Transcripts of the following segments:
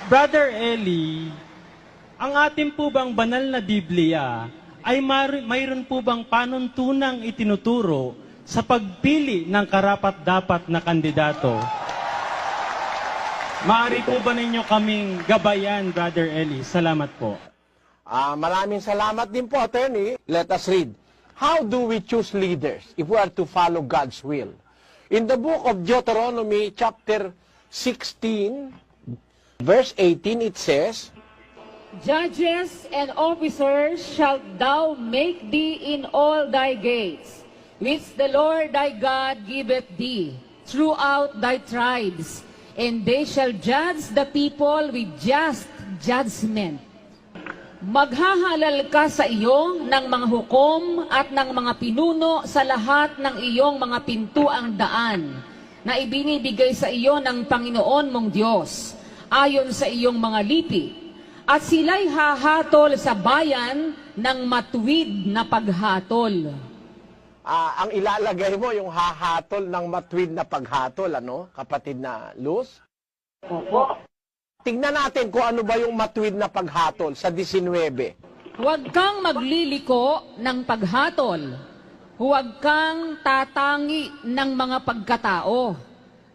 Brother Eli, ang ating po bang banal na Biblia ay mayroon po bang panuntunang itinuturo sa pagpili ng karapat-dapat na kandidato? Maaari po ba ninyo kaming gabayan, Brother Eli? Salamat po. Maraming salamat din po, Attorney. Let us read. How do we choose leaders if we are to follow God's will? In the book of Deuteronomy, chapter 16, verse 18, it says, Judges and officers shalt thou make thee in all thy gates, which the Lord thy God giveth thee, throughout thy tribes, and they shall judge the people with just judgment. Maghahalal ka sa iyo ng mga hukom at ng mga pinuno sa lahat ng iyong mga pintuang daan na ibinibigay sa iyo ng Panginoon mong Diyos, ayon sa iyong mga lipi, at sila'y hahatol sa bayan ng matuwid na paghatol. Ang ilalagay mo, yung hahatol ng matuwid na paghatol, ano, kapatid na Luz? Opo. Tingnan natin kung ano ba yung matuwid na paghatol sa 19. Huwag kang magliliko ng paghatol. Huwag kang tatangi ng mga pagkatao,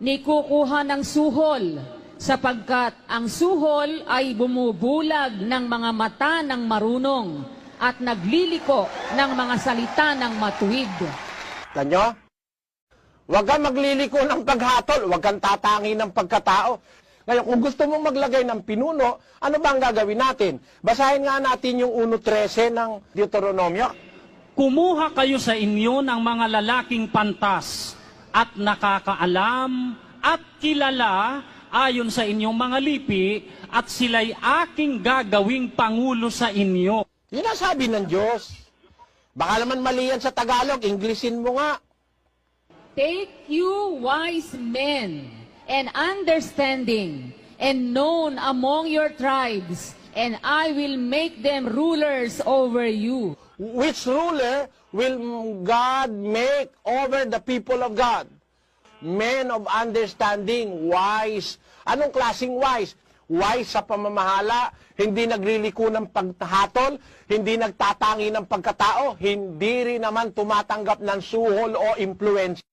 ni kukuha ng suhol, sapagkat ang suhol ay bumubulag ng mga mata ng marunong at nagliliko ng mga salita ng matuwid. Tanyo? Huwag kang magliliko ng paghatol, huwag kang tatangi ng pagkatao. Ngayon, kung gusto mong maglagay ng pinuno, ano ba ang gagawin natin? Basahin nga natin yung 1.13 ng Deuteronomio. Kumuha kayo sa inyo ng mga lalaking pantas at nakakaalam at kilala ayon sa inyong mga lipi, at sila'y aking gagawing pangulo sa inyo. Yun ang sabi ng Diyos. Baka naman mali yan sa Tagalog, Englishin mo nga. Take you wise men and understanding and known among your tribes, and I will make them rulers over you. Which ruler will God make over the people of God? Men of understanding, wise. Anong klaseng wise? Wise sa pamamahala, hindi nagliliko ng paghatol, hindi nagtatangi ng pagkatao, hindi rin naman tumatanggap ng suhol o influence.